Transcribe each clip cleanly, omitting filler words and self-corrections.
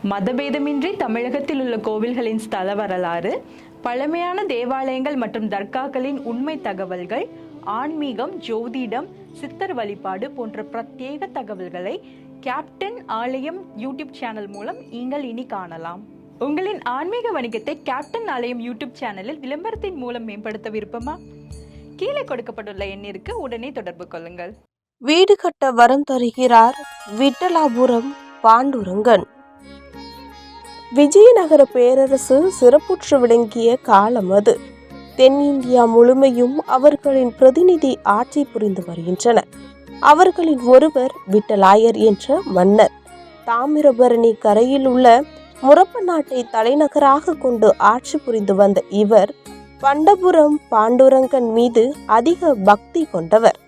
மதபேதமின்றி தமிழகத்தில் உள்ள கோவில்களின் ஸ்தல வரலாறு, பழமையான தேவாலயங்கள் மற்றும் தர்காக்களின் உண்மை தகவல்கள், ஆன்மீகம், ஜோதிடம், சித்தர் வழிபாடு போன்ற பிரத்யேக தகவல்களை கேப்டன் ஆலயம் யூடியூப் சேனல் மூலம் நீங்கள் இனி காணலாம். உங்களின் ஆன்மீக வணிகத்தை கேப்டன் ஆலயம் யூடியூப் சேனலில் விளம்பரத்தின் மூலம் மேம்படுத்த விருப்பமா? கீழே கொடுக்கப்பட்டுள்ள எண்ணிற்கு உடனே தொடர்பு கொள்ளுங்கள். வீடு கட்ட வரம் தருகிறார் விட்டலாபுரம் பாண்டுரங்கன். விஜயநகர பேரரசு சிறப்புற்று விளங்கிய காலம் அது. தென்னிந்தியா முழுமையும் அவர்களின் பிரதிநிதி ஆட்சி புரிந்து வருகின்றன. அவர்களின் ஒருவர் விட்டலாயர் என்ற மன்னர். தாமிரபரணி கரையில் உள்ள முரப்ப நாட்டை தலைநகராக கொண்டு ஆட்சி புரிந்து வந்த இவர் பண்டபுரம் பாண்டுரங்கன் மீது அதிக பக்தி கொண்டவர்.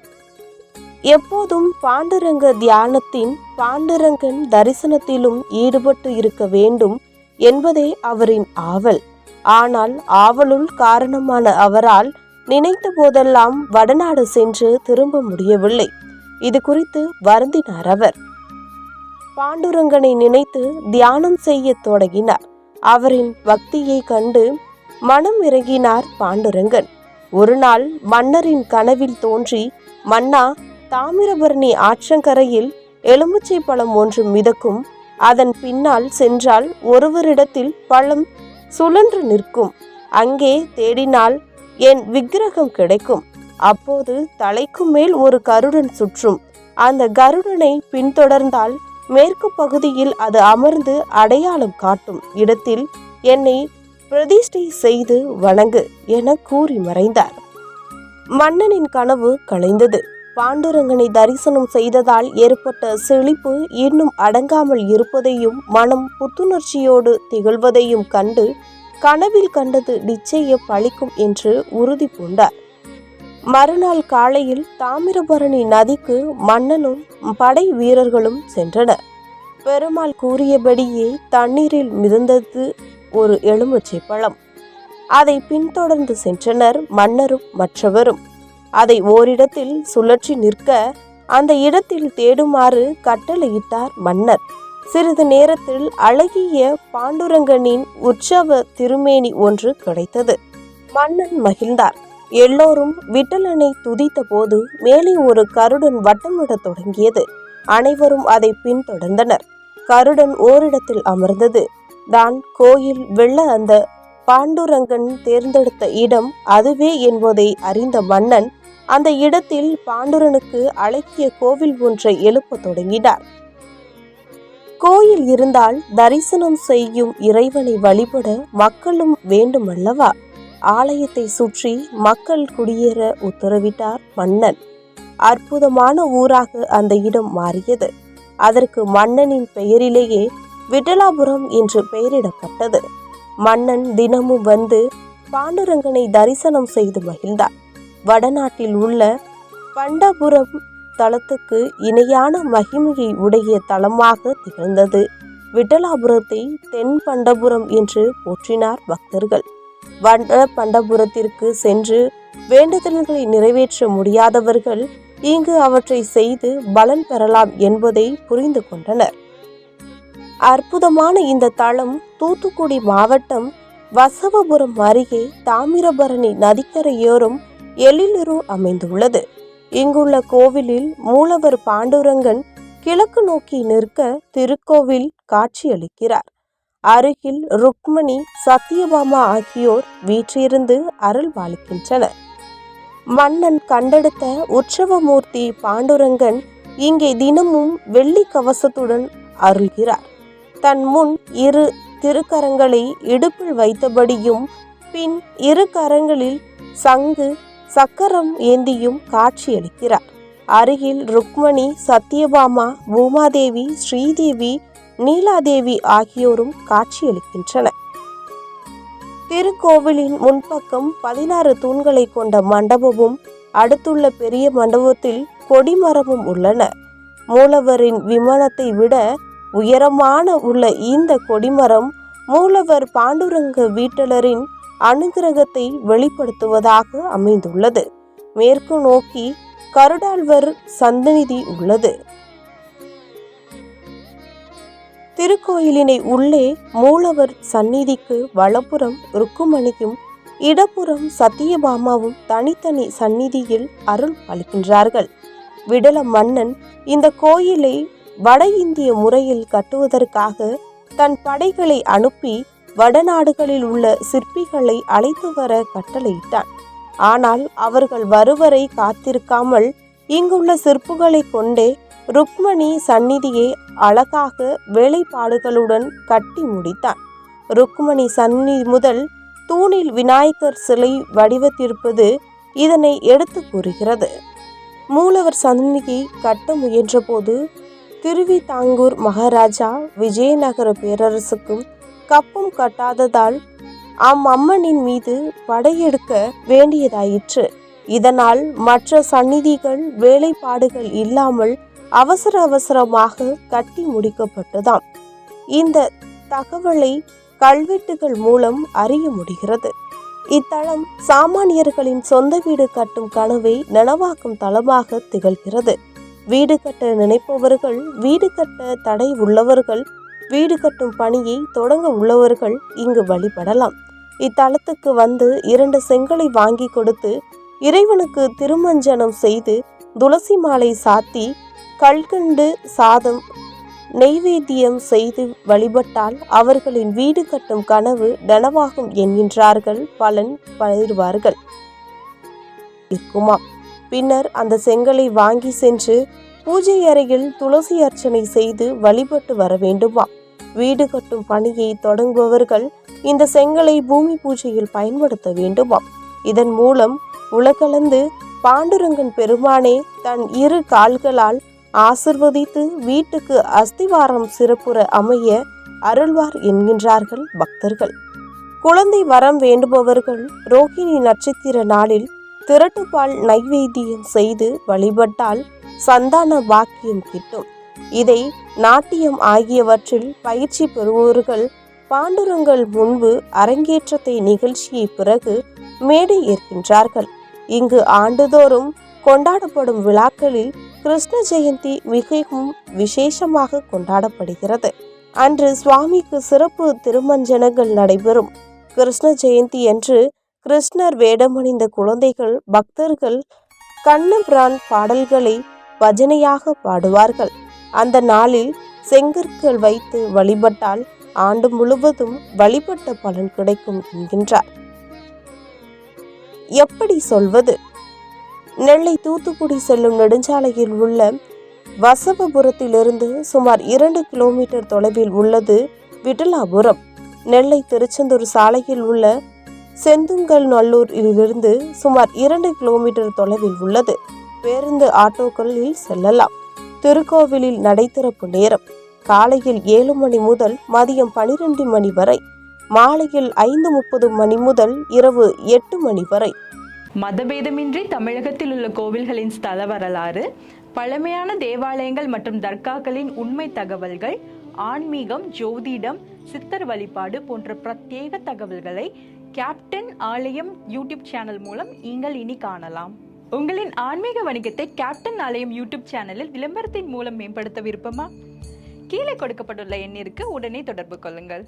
எப்போதும் பாண்டுரங்க தியானத்தின் பாண்டுரங்கன் தரிசனத்திலும் ஈடுபட்டு இருக்க வேண்டும் என்பதே அவரின் ஆவல். ஆனால் ஆவலுள் காரணமான அவரால் நினைத்த போதெல்லாம் வடநாடு சென்று திரும்ப முடியவில்லை. இது குறித்து வருந்தினார் அவர். பாண்டுரங்கனை நினைத்து தியானம் செய்ய தொடங்கினார். அவரின் பக்தியை கண்டு மனம் இறங்கினார் பாண்டுரங்கன். ஒரு நாள் மன்னரின் கனவில் தோன்றி, மன்னா, தாமிரபரணி ஆற்றங்கரையில் எலுமிச்சை பழம் ஒன்று மிதக்கும். அதன் பின்னால் சென்றால் ஒருவரிடத்தில் பழம் சுழன்று நிற்கும். அங்கே தேடினால் என் விக்கிரகம் கிடைக்கும். அப்போது தலைக்கு மேல் ஒரு கருடன் சுற்றும். அந்த கருடனை பின்தொடர்ந்தால் மேற்கு பகுதியில் அது அமர்ந்து அடையாளம் காட்டும் இடத்தில் என்னை பிரதிஷ்டை செய்து வணங்கு என கூறி மறைந்தார். மன்னனின் கனவு கலைந்தது. பாண்டுரங்கனை தரிசனம் செய்ததால் ஏற்பட்ட செழிப்பு இன்னும் அடங்காமல் இருப்பதையும் மனம் புத்துணர்ச்சியோடு திகழ்வதையும் கண்டு கனவில் கண்டது நிச்சய பலிக்கும் என்று உறுதி பூண்டார். மறுநாள் காலையில் தாமிரபரணி நதிக்கு மன்னனும் படை வீரர்களும் சென்றனர். பெருமாள் கூறியபடியே தண்ணீரில் மிதந்தது ஒரு எலுமிச்சை பழம். அதை பின்தொடர்ந்து சென்றனர் மன்னரும் மற்றவரும். அதை ஓரிடத்தில் சுழற்றி நிற்க அந்த இடத்தில் தேடுமாறு கட்டளையிட்டார் மன்னர். சிறிது நேரத்தில் அழகிய பாண்டுரங்கனின் உற்சவ திருமேனி ஒன்று கிடைத்தது. மன்னன் மகிழ்ந்தார். எல்லோரும் விட்டலனை துதித்த போது மேலே ஒரு கருடன் வட்டமிடத் தொடங்கியது. அனைவரும் அதை பின்தொடர்ந்தனர். கருடன் ஓரிடத்தில் அமர்ந்தது. தான் கோயில் வெள்ள அந்த பாண்டுரங்கன் தேர்ந்தெடுத்த இடம் அதுவே என்பதை அறிந்த மன்னன் அந்த இடத்தில் பாண்டுரனுக்கு அழகிய கோவில் ஒன்றை எழுப்ப தொடங்கினார். கோயில் இருந்தால் தரிசனம் செய்யும் இறைவனை வழிபட மக்களும் வேண்டுமல்லவா? ஆலயத்தை சுற்றி மக்கள் குடியேற உத்தரவிட்டார் மன்னன். அற்புதமான ஊராக அந்த இடம் மாறியது. அதற்கு மன்னனின் பெயரிலேயே விட்டலாபுரம் என்று பெயரிடப்பட்டது. மன்னன் தினமும் வந்து பாண்டுரங்கனை தரிசனம் செய்து மகிழ்ந்தார். வடநாட்டில் உள்ள பண்டபுரம் தலத்துக்கு இணையான மகிமையை உடைய தலமாக திகழ்ந்தது. விட்டலாபுரத்தை தென் பண்டபுரம் என்று போற்றினார் பக்தர்கள். வட பண்டபுரத்திற்கு சென்று வேண்டுதல்களை நிறைவேற்ற முடியாதவர்கள் இங்கு அவற்றை செய்து பலன் பெறலாம் என்பதை புரிந்து கொண்டனர். அற்புதமான இந்த தலம் தூத்துக்குடி மாவட்டம் வசவபுரம் அருகே தாமிரபரணி நதிக்கரையோரம் எழிலுரு அமைந்துள்ளது. இங்குள்ள கோவிலில் மூலவர் பாண்டுரங்கன் கிழக்கு நோக்கி நிற்க திருக்கோவில் காட்சியளிக்கிறார். அருகில் ருக்மணி, சத்தியபாமா ஆகியோர் வீற்றிருந்து அருள் பாலிக்கின்றனர். மன்னன் கண்டெடுத்த உற்சவமூர்த்தி பாண்டுரங்கன் இங்கே தினமும் வெள்ளி கவசத்துடன் அருள்கிறார். தன் முன் இரு திருக்கரங்களை இடுப்பில் வைத்தபடியும் பின் இரு கரங்களில் சங்கு சக்கரம் ஏந்தியும் காட்சியளிக்கிறார். அருகில் ருக்மணி, சத்தியபாமா, பூமாதேவி, ஸ்ரீதேவி, நீலாதேவி ஆகியோரும் காட்சியளிக்கின்றனர். திருக்கோவிலின் முன்பக்கம் 16 தூண்களை கொண்ட மண்டபமும் அடுத்துள்ள பெரிய மண்டபத்தில் கொடிமரமும் உள்ளன. மூலவரின் விமானத்தை விட உயரமான உள்ள இந்த கொடிமரம் மூலவர் பாண்டுரங்க வீட்டலரின் அனுகிரகத்தை வெளிப்படுத்துவதாக அமைந்துள்ளது. மேற்கு நோக்கி கருடாழ்வர் சந்நிதி உள்ளது. திருக்கோயிலினை உள்ளே மூலவர் சந்நிதிக்கு வலப்புறம் ருக்குமணியும் இடப்புறம் சத்தியபாமாவும் தனித்தனி சந்நிதியில் அருள் அளிக்கின்றார்கள். விடல மன்னன் இந்த கோயிலை வட இந்திய முறையில் கட்டுவதற்காக தன் படைகளை அனுப்பி வடநாடுகளில் உள்ள சிற்பிகளை அழைத்து வர கட்டளையிட்டான். ஆனால் அவர்கள் வருவரை காத்திருக்காமல் இங்குள்ள சிற்புகளை கொண்டே ருக்மணி சந்நிதியை அழகாக வேலைப்பாடுகளுடன் கட்டி முடித்தான். ருக்மணி சந்நிதி முதல் தூணில் விநாயகர் சிலை வடிவத்திருப்பது இதனை எடுத்து கூறுகிறது. மூலவர் சந்நிதி கட்ட முயன்றபோது திருவிதாங்கூர் மகாராஜா விஜயநகர பேரரசுக்கும் கப்பம் கட்டாததால் அம்மனின் மீது படையெடுக்க வேண்டியதாயிற்று. இதனால் மற்ற சந்நிதிகள் வேலைப்பாடுகள் இல்லாமல் அவசரமாக கட்டி முடிக்கப்பட்டதாம். இந்த தகவலை கல்வெட்டுகள் மூலம் அறிய முடிகிறது. இத்தலம் சாமானியர்களின் சொந்த வீடு கட்டும் கனவை நனவாக்கும் தலமாக திகழ்கிறது. வீடு கட்ட நினைப்பவர்கள், வீடு கட்ட தடை உள்ளவர்கள், வீடு கட்டும் பணியை தொடங்க உள்ளவர்கள் இங்கு வழிபடலாம். இத்தலத்துக்கு வந்து 2 செங்கலை வாங்கி கொடுத்து இறைவனுக்கு திருமஞ்சனம் செய்து துளசி மாலை சாத்தி கல்கண்டு சாதம் நெய்வேத்தியம் செய்து வழிபட்டால் அவர்களின் வீடு கட்டும் கனவு நனவாகும் என்கின்றார்கள். பலன் பகிர்வார்கள் இருக்குமா. பின்னர் அந்த செங்கலை வாங்கி சென்று பூஜை அறையில் துளசி அர்ச்சனை செய்து வழிபட்டு வர வேண்டுமா. வீடு கட்டும் பணியை தொடங்குபவர்கள் இந்த செங்கலை பூமி பூஜையில் பயன்படுத்த வேண்டுமா. இதன் மூலம் உலகளந்து பாண்டுரங்கன் பெருமானே தன் 2 கால்களால் ஆசிர்வதித்து வீட்டுக்கு அஸ்திவாரம் சிறப்புற அமைய அருள்வார் என்கின்றார்கள் பக்தர்கள். குழந்தை வரம் வேண்டுபவர்கள் ரோகிணி நட்சத்திர நாளில் திரட்டுப்பால் நைவேத்தியம் செய்து வழிபட்டால் சந்தான பாக்கியம் கிட்டும். இதை நாட்டியம் ஆகியவற்றில் பயிற்சி பெறுபவர்கள் பாண்டுரங்கல் முன்பு அரங்கேற்றத்தை நிகழ்ச்சியை பிறகு மேடை ஏற்கின்றார்கள். இங்கு ஆண்டுதோறும் கொண்டாடப்படும் விழாக்களில் கிருஷ்ண ஜெயந்தி மிகவும் விசேஷமாக கொண்டாடப்படுகிறது. அன்று சுவாமிக்கு சிறப்பு திருமஞ்சனங்கள் நடைபெறும். கிருஷ்ண ஜெயந்தி அன்று கிருஷ்ணர் வேடமணிந்த குழந்தைகள் பக்தர்கள் கண்ணபிரான் பாடல்களை பஜனையாக பாடுவார்கள். அந்த நாளில் செங்கற்கள் வைத்து வழிபட்டால் ஆண்டு முழுவதும் வழிபட்ட பலன் கிடைக்கும் என்கின்றார். எப்படி சொல்வது? நெல்லை தூத்துக்குடி செல்லும் நெடுஞ்சாலையில் உள்ள வசவபுரத்திலிருந்து சுமார் 2 கிலோமீட்டர் தொலைவில் உள்ளது விட்டலாபுரம். நெல்லை திருச்செந்தூர் சாலையில் உள்ள செந்துங்கல் நல்லூரிலிருந்து சுமார் 2 கிலோமீட்டர் தொலைவில் உள்ளது. பேருந்து ஆட்டோக்களில் செல்லலாம். திருக்கோவிலில் நடை திறப்பு நேரம் காலையில் 7 மணி முதல் மதியம் 12 மணி வரை, மாலையில் 5:30 மணி முதல் இரவு 8 மணி வரை. மதபேதமின்றி தமிழகத்தில் உள்ள கோவில்களின் ஸ்தல வரலாறு, பழமையான தேவாலயங்கள் மற்றும் தர்காக்களின் உண்மை தகவல்கள், ஆன்மீகம், ஜோதிடம், சித்தர் வழிபாடு போன்ற பிரத்யேக தகவல்களை கேப்டன் ஆலயம் யூடியூப் சேனல் மூலம் நீங்கள் இனி காணலாம். உங்களின் ஆன்மீக வணிகத்தை கேப்டன் ஆலயம் யூடியூப் சேனலில் விளம்பரத்தின் மூலம் மேம்படுத்த விருப்பமா? கீழே கொடுக்கப்பட்டுள்ள எண்ணிற்கு உடனே தொடர்பு கொள்ளுங்கள்.